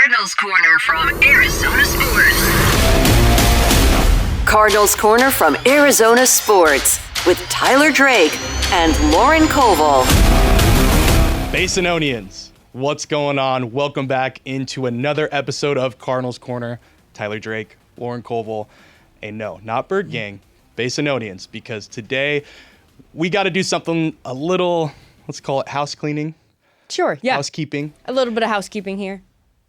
Cardinals Corner from Arizona Sports. Cardinals Corner from Arizona Sports with Tyler Drake and Lauren Koval. Basinonians, what's going on? Welcome back into another episode of Cardinals Corner. Tyler Drake, Lauren Koval, and no, not Bird Gang, Basinonians, because today we got to do something a little, let's call it house cleaning. Sure, yeah. Housekeeping. A little bit of housekeeping here.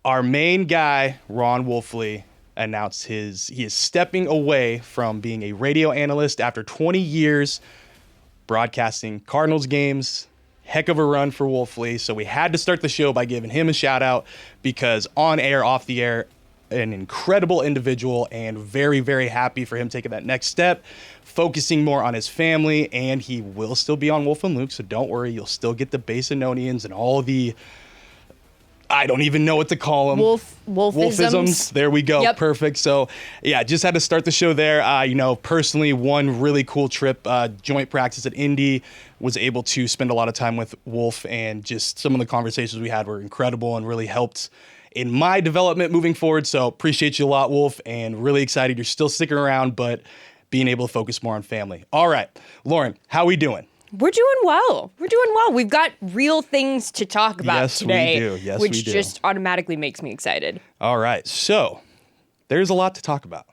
Our main guy, Ron Wolfley, announced he is stepping away from being a radio analyst after 20 years broadcasting Cardinals games. Heck of a run for Wolfley. So we had to start the show by giving him a shout out because on air, off the air, an incredible individual and very, very happy for him taking that next step, focusing more on his family, and he will still be on Wolf and Luke, so don't worry, you'll still get the Basinonians and all the, I don't even know what to call them. Wolfisms. There we go. Yep. Perfect. So yeah, just had to start the show there. Personally, one really cool trip, joint practice at Indy, was able to spend a lot of time with Wolf, and just some of the conversations we had were incredible and really helped in my development moving forward. So appreciate you a lot, Wolf, and really excited you're still sticking around, but being able to focus more on family. All right, Lauren, how we doing? We're doing well. We've got real things to talk about today. Yes, we do. Which just automatically makes me excited. All right, so there's a lot to talk about.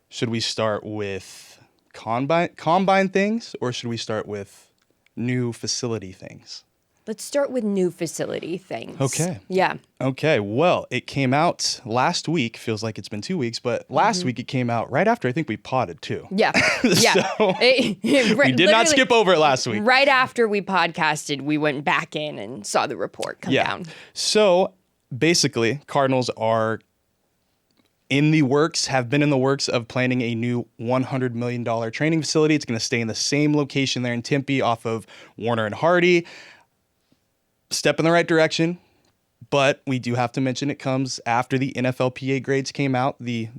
Should we start with combine things, or should we start with new facility things? Let's start with new facility things. Okay. Yeah. Okay, well, it came out last week. Feels like it's been 2 weeks, but last week it came out right after I think we potted too. Yeah. Yeah. So we did not skip over it last week. Right after we podcasted, we went back in and saw the report come down. So basically, Cardinals are have been in the works of planning a new $100 million training facility. It's going to stay in the same location there in Tempe off of Warner and Hardy. Step in the right direction, but we do have to mention it comes after the NFLPA grades came out. The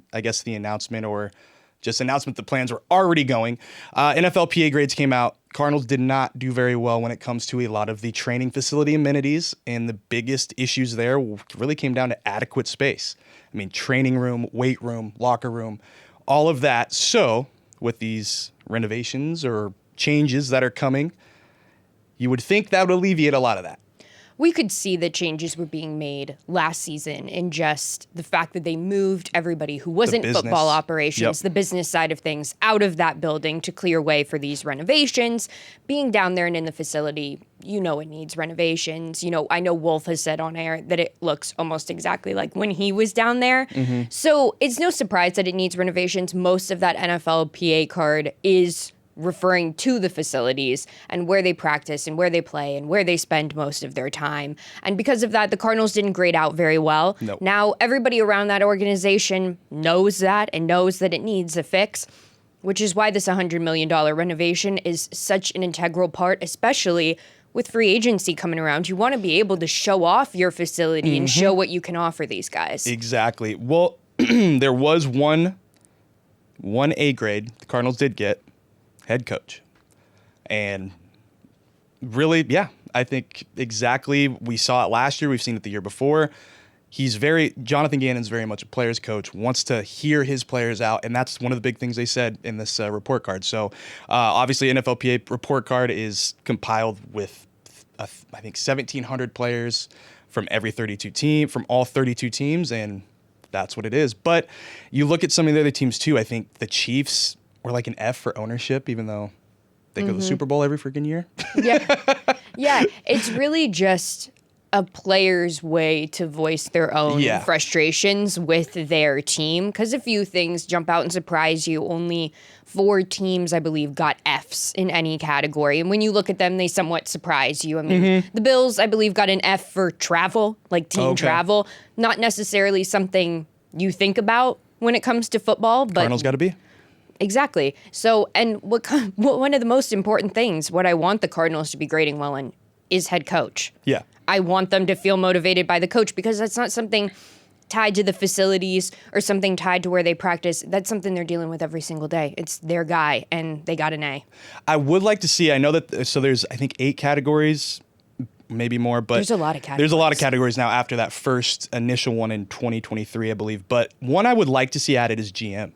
announcement, or just announcement the plans were already going. NFLPA grades came out. Cardinals did not do very well when it comes to a lot of the training facility amenities, and the biggest issues there really came down to adequate space. I mean, training room, weight room, locker room, all of that. So with these renovations or changes that are coming, you would think that would alleviate a lot of that. We could see that changes were being made last season in just the fact that they moved everybody who wasn't football operations, the business side of things, out of that building to clear way for these renovations. Being down there and in the facility, it needs renovations. I know Wolf has said on air that it looks almost exactly like when he was down there. Mm-hmm. So it's no surprise that it needs renovations. Most of that NFLPA card is referring to the facilities and where they practice and where they play and where they spend most of their time. And because of that, the Cardinals didn't grade out very well. Nope. Now, everybody around that organization knows that and knows that it needs a fix, which is why this $100 million renovation is such an integral part, especially with free agency coming around. You want to be able to show off your facility and show what you can offer these guys. Exactly. Well, there was one A grade the Cardinals did get. Head coach. And really, I think exactly, we saw it last year, we've seen it the year before. Jonathan Gannon's very much a player's coach, wants to hear his players out, and that's one of the big things they said in this report card. So obviously NFLPA report card is compiled with, I think, 1,700 players from from all 32 teams, and that's what it is. But you look at some of the other teams too, I think the Chiefs were like an F for ownership, even though they go to the Super Bowl every freaking year. Yeah, it's really just a player's way to voice their own frustrations with their team. Because a few things jump out and surprise you. Only 4 teams, I believe, got Fs in any category. And when you look at them, they somewhat surprise you. I mean, the Bills, I believe, got an F for travel, like team travel. Not necessarily something you think about when it comes to football. But Cardinals got to be. Exactly. So, and one of the most important things, what I want the Cardinals to be grading well in, is head coach. Yeah. I want them to feel motivated by the coach, because that's not something tied to the facilities or something tied to where they practice. That's something they're dealing with every single day. It's their guy, and they got an A. I would like to see, I know that, so there's, I think, 8 categories, maybe more. But there's a lot of categories. There's a lot of categories now after that first initial one in 2023, I believe. But one I would like to see added is GM.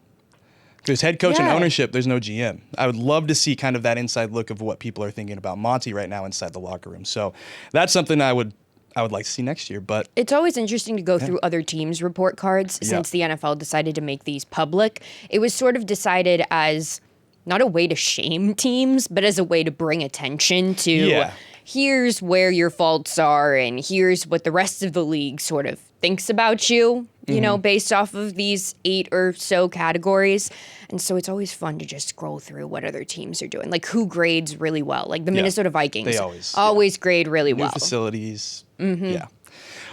There's head coach and ownership. There's no GM. I would love to see kind of that inside look of what people are thinking about Monty right now inside the locker room. So that's something I would like to see next year. But it's always interesting to go through other teams' report cards since the NFL decided to make these public. It was sort of decided as not a way to shame teams, but as a way to bring attention to here's where your faults are and here's what the rest of the league sort of thinks about you, you know, based off of these 8 or so categories. And so it's always fun to just scroll through what other teams are doing, like who grades really well. Like the Minnesota Vikings they always grade really well. New facilities. Yeah.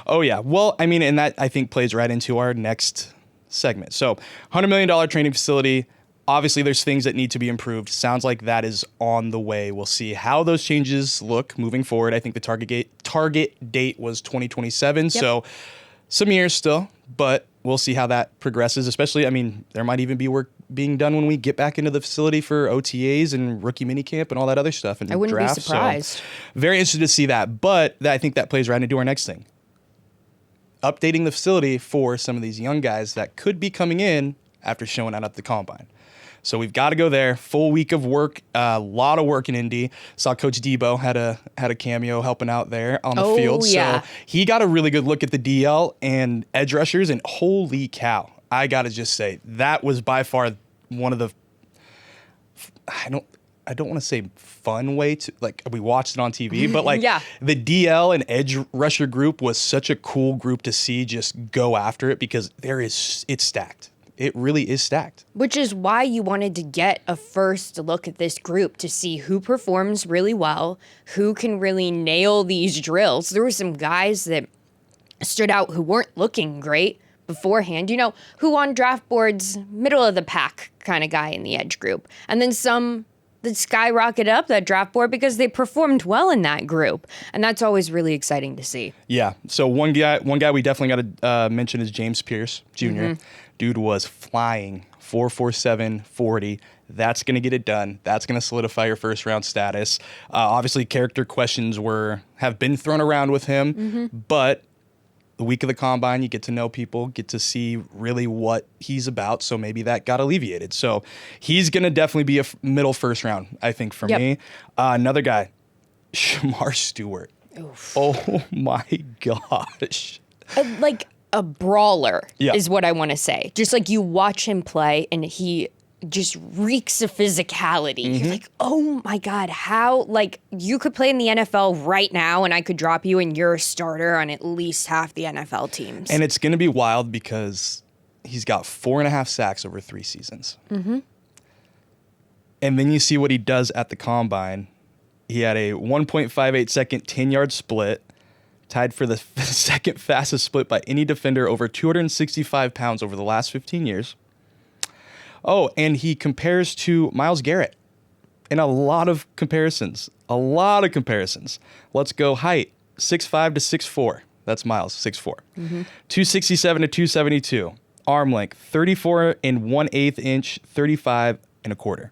Oh, yeah. Well, I mean, and that I think plays right into our next segment. So $100 million training facility. Obviously, there's things that need to be improved. Sounds like that is on the way. We'll see how those changes look moving forward. I think the target date was 2027. So some years still, but we'll see how that progresses. Especially, I mean, there might even be work being done when we get back into the facility for OTAs and rookie minicamp and all that other stuff. And I wouldn't draft. be surprised. So very interested to see that. But I think that plays right into our next thing. Updating the facility for some of these young guys that could be coming in after showing out at the combine. So we've got to go there. Full week of work, a lot of work in Indy. Saw Coach Debo had a cameo helping out there on the field. Yeah. So he got a really good look at the DL and edge rushers, and holy cow, I got to just say that was by far one of the I don't want to say fun way to, like, we watched it on TV, but like the DL and edge rusher group was such a cool group to see just go after it because it's stacked. It really is stacked. Which is why you wanted to get a first look at this group to see who performs really well, who can really nail these drills. There were some guys that stood out who weren't looking great beforehand, you know, who on draft boards, middle of the pack kind of guy in the edge group. And then some that skyrocketed up that draft board because they performed well in that group. And that's always really exciting to see. Yeah. So one guy we definitely got to mention is James Pierce Jr. Dude was flying 4.47 40. That's going to get it done. That's going to solidify your first round status. Obviously, character questions have been thrown around with him, but the week of the combine, you get to know people, get to see really what he's about. So maybe that got alleviated. So he's going to definitely be a middle first round, I think, for me. Another guy, Shamar Stewart. Oof. Oh my gosh. Like a brawler is what I want to say. Just like you watch him play and he just reeks of physicality. You're like, oh my God, how, like, you could play in the NFL right now and I could drop you and you're a starter on at least half the NFL teams. And it's going to be wild because he's got 4.5 sacks over 3 seasons. And then you see what he does at the combine. He had a 1.58 second 10-yard split, tied for the second fastest split by any defender over 265 pounds over the last 15 years. Oh, and he compares to Myles Garrett in a lot of comparisons. Let's go height, 6'5" to 6'4". That's Myles, 6'4". 267 to 272. Arm length, 34 1/8 inch, 35 1/4.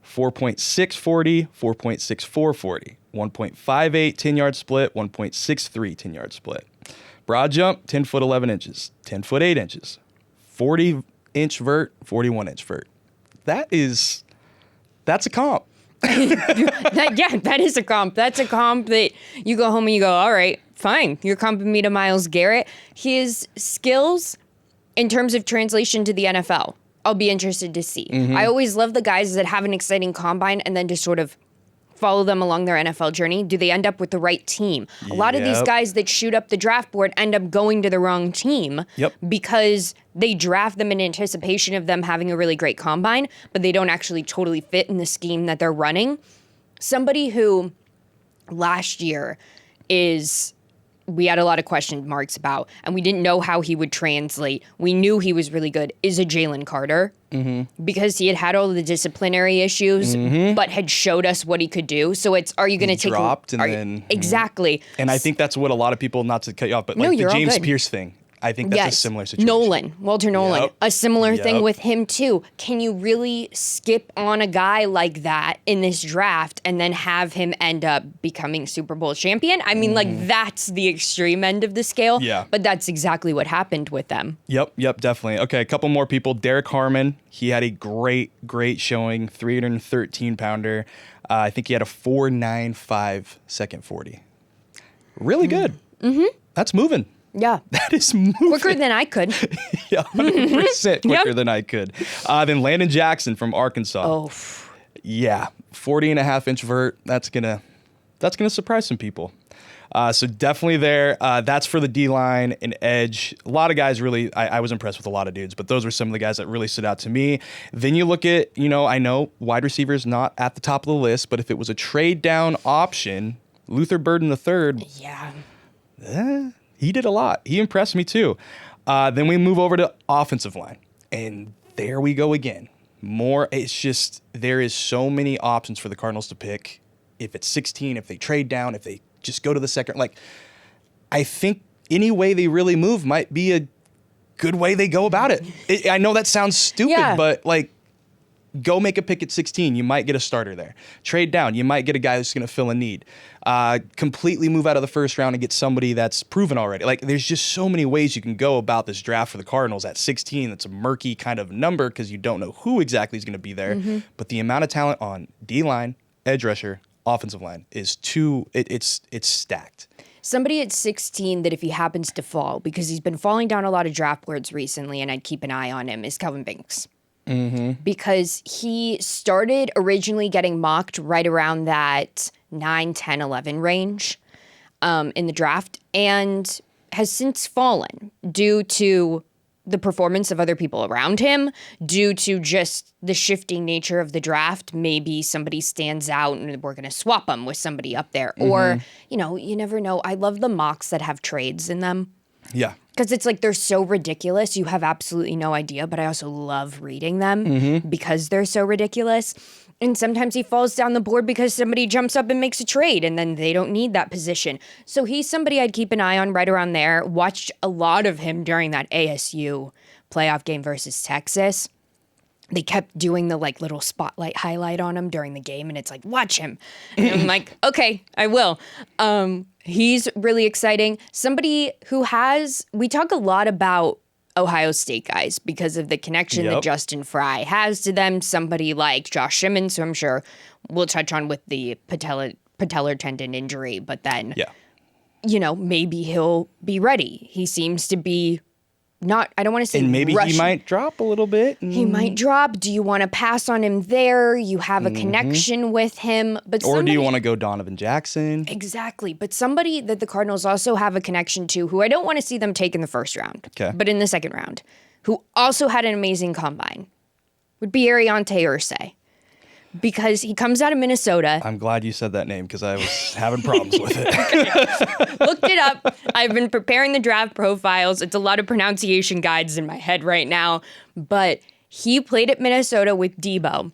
4.640, 4.64 40. 1.58 10-yard split, 1.63 10-yard split. Broad jump, 10 foot 11 inches, 10 foot 8 inches, 40-inch vert, 41-inch vert. That's a comp. That is a comp. That's a comp that you go home and you go, all right, fine. You're comping me to Myles Garrett. His skills in terms of translation to the NFL, I'll be interested to see. I always love the guys that have an exciting combine and then just sort of follow them along their NFL journey. Do they end up with the right team? A lot of these guys that shoot up the draft board end up going to the wrong team because they draft them in anticipation of them having a really great combine, but they don't actually totally fit in the scheme that they're running. Somebody who last year we had a lot of question marks about, and we didn't know how he would translate. We knew he was really good, is a Jalen Carter, because he had all the disciplinary issues, but had showed us what he could do. So are you going to take dropped and then exactly? And I think that's what a lot of people, not to cut you off, but like the James Pierce thing. I think that's a similar situation. Walter Nolan, Yep. a similar thing Yep. with him too. Can you really skip on a guy like that in this draft and then have him end up becoming Super Bowl champion? I mean, like, that's the extreme end of the scale. Yeah. But that's exactly what happened with them. Yep, definitely. Okay, a couple more people. Derek Harmon, he had a great showing, 313-pounder. I think he had a 4.95 second 40. Really good. Mm-hmm. That's moving. Yeah. That is moving. Quicker than I could. Yeah, 100% quicker than I could. Then Landon Jackson from Arkansas. Oh. Yeah, 40.5-inch vert. That's gonna surprise some people. So definitely there. That's for the D-line and edge. A lot of guys really, I was impressed with a lot of dudes, but those were some of the guys that really stood out to me. Then you look at, I know wide receivers not at the top of the list, but if it was a trade down option, Luther Burden III. Yeah. He did a lot. He impressed me too. Then we move over to offensive line. And there we go again. It's just, there is so many options for the Cardinals to pick. If it's 16, if they trade down, if they just go to the second. Like, I think any way they really move might be a good way they go about it. I know that sounds stupid, but like, go make a pick at 16. You might get a starter there. Trade down. You might get a guy who's going to fill a need. Completely move out of the first round and get somebody that's proven already. Like, there's just so many ways you can go about this draft for the Cardinals at 16. That's a murky kind of number because you don't know who exactly is going to be there. Mm-hmm. But the amount of talent on D-line, edge rusher, offensive line is it's stacked. Somebody at 16 that if he happens to fall, because he's been falling down a lot of draft boards recently and I'd keep an eye on him, is Kelvin Banks. Mm-hmm. Because he started originally getting mocked right around that 9, 10, 11 range in the draft and has since fallen due to the performance of other people around him, due to just the shifting nature of the draft. Maybe somebody stands out and we're going to swap them with somebody up there. Mm-hmm. Or, you never know. I love the mocks that have trades in them. Yeah. Because it's like they're so ridiculous. You have absolutely no idea, but I also love reading them because they're so ridiculous. And sometimes he falls down the board because somebody jumps up and makes a trade and then they don't need that position. So he's somebody I'd keep an eye on right around there. Watched a lot of him during that ASU playoff game versus Texas. They kept doing the like little spotlight highlight on him during the game and it's like, watch him. And I'm like, okay, I will. He's really exciting. Somebody who we talk a lot about Ohio State guys because of the connection that Justin Fry has to them. Somebody like Josh Simmons, who I'm sure we'll touch on with the patellar tendon injury, but then, maybe he'll be ready. He seems to be I don't want to say and maybe rushing. He might drop a little bit. He might drop. Do you want to pass on him there? You have a connection with him. Or do you want to go Donovan Jackson? Exactly. But somebody that the Cardinals also have a connection to, who I don't want to see them take in the first round, but in the second round, who also had an amazing combine, would be Ariante Irsay. Because he comes out of Minnesota. I'm glad you said that name because I was having problems with it. Looked it up. I've been preparing the draft profiles. It's a lot of pronunciation guides in my head right now. But he played at Minnesota with Debo.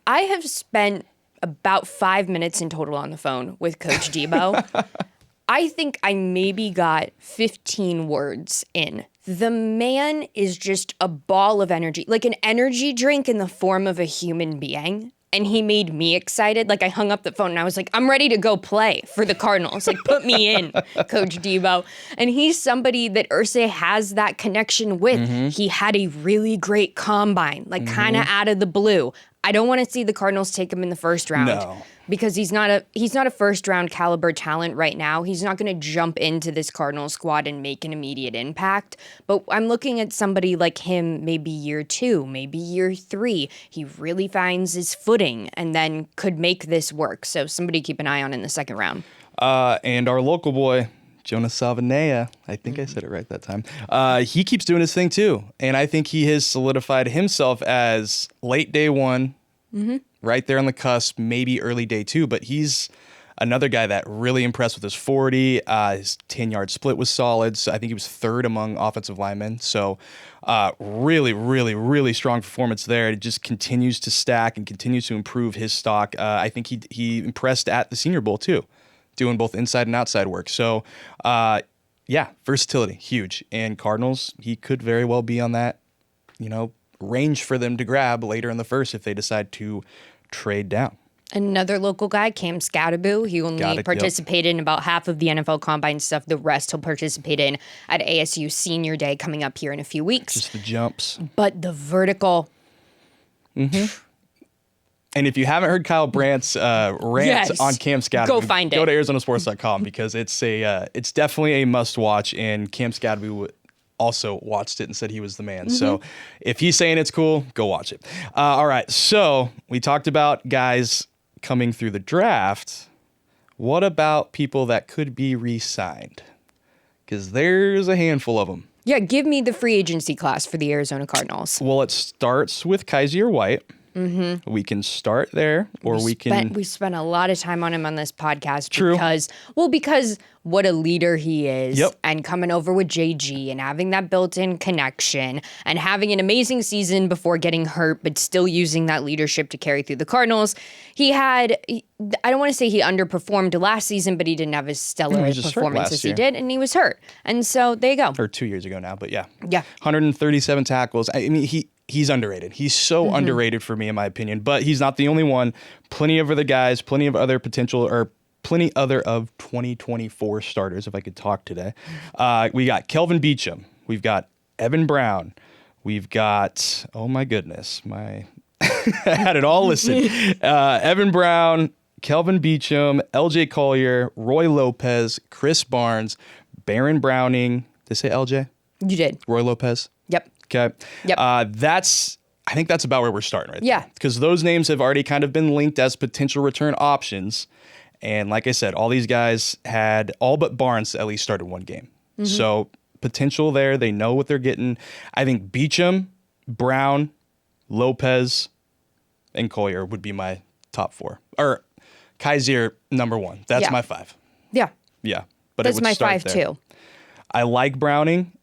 I have spent about 5 minutes in total on the phone with Coach Debo. I think I maybe got 15 words in. The man is just a ball of energy, like an energy drink in the form of a human being. And he made me excited. Like, I hung up the phone and I was like, I'm ready to go play for the Cardinals. Like, put me in, Coach Debo. And he's somebody that Irsay has that connection with. Mm-hmm. He had a really great combine, like kind of out of the blue. I don't want to see the Cardinals take him in the first round because he's not a first round caliber talent right now. He's not going to jump into this Cardinals squad and make an immediate impact. But I'm looking at somebody like him, maybe year 2, maybe year 3. He really finds his footing and then could make this work. So somebody keep an eye on in the second round. And our local boy, Jonas Savanea, I think I said it right that time. He keeps doing his thing too. And I think he has solidified himself as late day 1, right there on the cusp, maybe early day 2. But he's another guy that really impressed with his 40. His 10-yard split was solid. So I think he was 3rd among offensive linemen. So really, really, really strong performance there. It just continues to stack and continues to improve his stock. I think he impressed at the Senior Bowl too, doing both inside and outside work. So, Yeah, versatility, huge. And Cardinals, he could very well be on that, range for them to grab later in the first if they decide to trade down. Another local guy, Cam Scadaboo. He only participated in about half of the NFL Combine stuff. The rest he'll participate in at ASU Senior Day coming up here in a few weeks. Just the jumps. But the vertical. Mm-hmm. And if you haven't heard Kyle Brandt's rant on Cam Scadaboo, go find it. Go to ArizonaSports.com because it's definitely a must watch. And Cam Scadaboo also watched it and said he was the man. Mm-hmm. So if he's saying it's cool, go watch it. All right. So we talked about guys coming through the draft. What about people that could be re-signed? Because there's a handful of them. Yeah, give me the free agency class for the Arizona Cardinals. Well, it starts with Kaiser White. Mm-hmm. We can start there, or we spent a lot of time on him on this podcast. True. Because what a leader he is. Yep. And coming over with JG and having that built-in connection and having an amazing season before getting hurt, but still using that leadership to carry through the Cardinals. I don't want to say he underperformed last season, but he didn't have as stellar performance as he did, and he was hurt. And so there you go. Or 2 years ago now, but yeah. Yeah. 137 tackles. I mean, he's underrated. He's so underrated for me, in my opinion. But he's not the only one. Plenty of other guys, plenty of other potential, or plenty other of 2024 starters, if I could talk today. We got Kelvin Beachum. We've got Evan Brown. We've got, oh my goodness, I had it all listed. Evan Brown, Kelvin Beachum, LJ Collier, Roy Lopez, Chris Barnes, Baron Browning. Did I say LJ? You did. Roy Lopez? Yep. Okay. Yep. I think that's about where we're starting right there. Because those names have already kind of been linked as potential return options. And like I said, all these guys had, all but Barnes at least started one game. Mm-hmm. So potential there. They know what they're getting. I think Beachum, Brown, Lopez, and Collier would be my top four. Or Kaiser, number one. That's my five. Yeah. Yeah. But that's it would my start five there. too. I like Browning.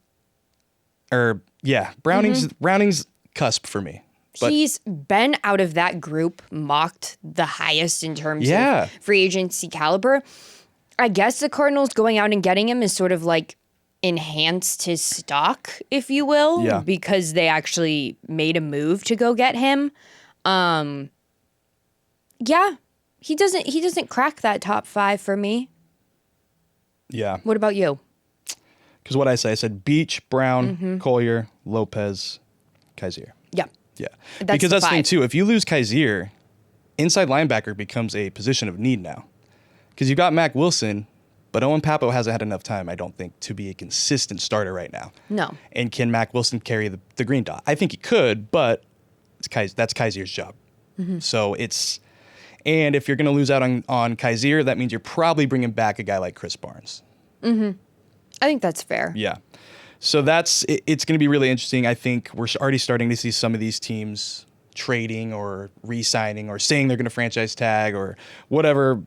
Browning's cusp for me. But he's been out of that group mocked the highest in terms of free agency caliber. I guess the Cardinals going out and getting him is sort of like enhanced his stock, if you will, because they actually made a move to go get him. He doesn't crack that top five for me. Yeah. What about you? Because what I said Beach, Brown, Collier, Lopez, Kaiser. Yeah. Yeah. Because that's the thing, too. If you lose Kaiser, inside linebacker becomes a position of need now. Because you've got Mac Wilson, but Owen Papo hasn't had enough time, I don't think, to be a consistent starter right now. No. And can Mac Wilson carry the green dot? I think he could, but that's Kaiser's job. Mm-hmm. So and if you're going to lose out on Kaiser, that means you're probably bringing back a guy like Chris Barnes. Mm-hmm. I think that's fair. Yeah. So it's going to be really interesting. I think we're already starting to see some of these teams trading or re-signing or saying they're going to franchise tag or whatever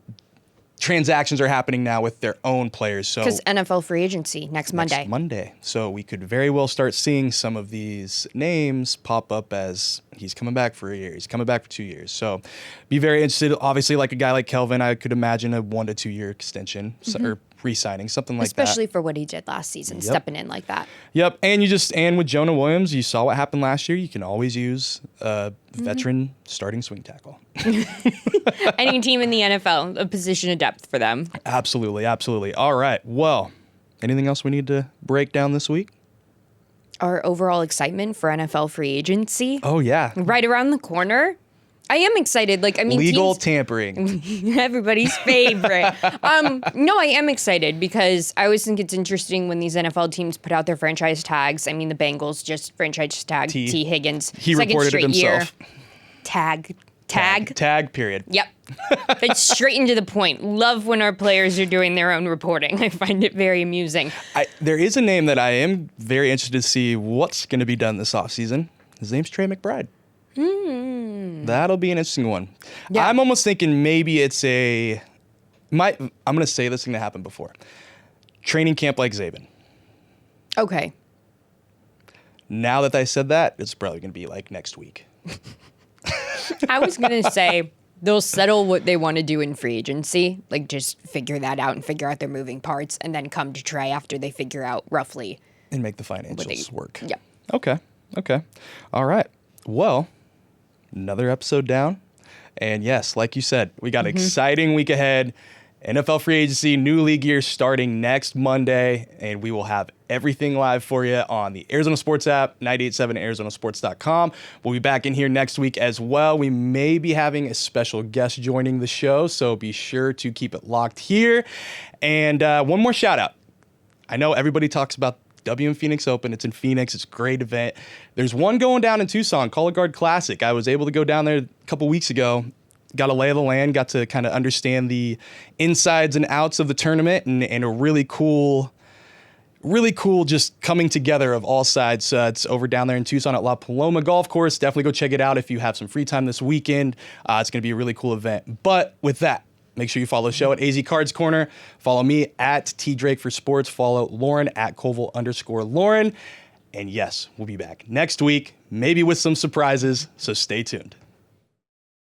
transactions are happening now with their own players. So because NFL free agency next Monday. So we could very well start seeing some of these names pop up as he's coming back for a year. He's coming back for 2 years. So be very interested. Obviously, like a guy like Kelvin, I could imagine a 1 to 2 year extension or re-signing, something like that. Especially for what he did last season, stepping in like that. Yep. And with Jonah Williams, you saw what happened last year. You can always use a veteran starting swing tackle. Any team in the NFL, a position of depth for them. Absolutely. Absolutely. All right. Well, anything else we need to break down this week? Our overall excitement for NFL free agency. Oh, yeah. Right around the corner. I am excited. Legal tampering. Everybody's favorite. No, I am excited because I always think it's interesting when these NFL teams put out their franchise tags. I mean, the Bengals just franchise tagged T. Higgins. He reported it himself. Tag, period. Yep. It's straight into the point. Love when our players are doing their own reporting. I find it very amusing. There is a name that I am very interested to see what's going to be done this offseason. His name's Trey McBride. That'll be an interesting one. Yeah. I'm almost thinking maybe it's I'm going to say this thing that happened before. Training camp like Zabin. Okay. Now that I said that, it's probably going to be like next week. I was going to say They'll settle what they want to do in free agency, like just figure that out and figure out their moving parts, and then come to Trey after they figure out roughly. And make the financials work. Yep. Okay. All right. Well, another episode down. And yes, like you said, we got an exciting week ahead. NFL free agency, new league year starting next Monday, and we will have everything live for you on the Arizona Sports app, 98.7 ArizonaSports.com. We'll be back in here next week as well. We may be having a special guest joining the show, so be sure to keep it locked here. And one more shout out. I know everybody talks about WM Phoenix Open. It's in Phoenix. It's a great event. There's one going down in Tucson, Color Guard Classic. I was able to go down there a couple weeks ago. Got a lay of the land, got to kind of understand the insides and outs of the tournament, and a really cool just coming together of all sides. It's over down there in Tucson at La Paloma Golf Course. Definitely go check it out if you have some free time this weekend. It's going to be a really cool event. But with that, make sure you follow the show at AZ Cards Corner. Follow me at T Drake for Sports. Follow Lauren at Koval_Lauren. And yes, we'll be back next week, maybe with some surprises, so stay tuned.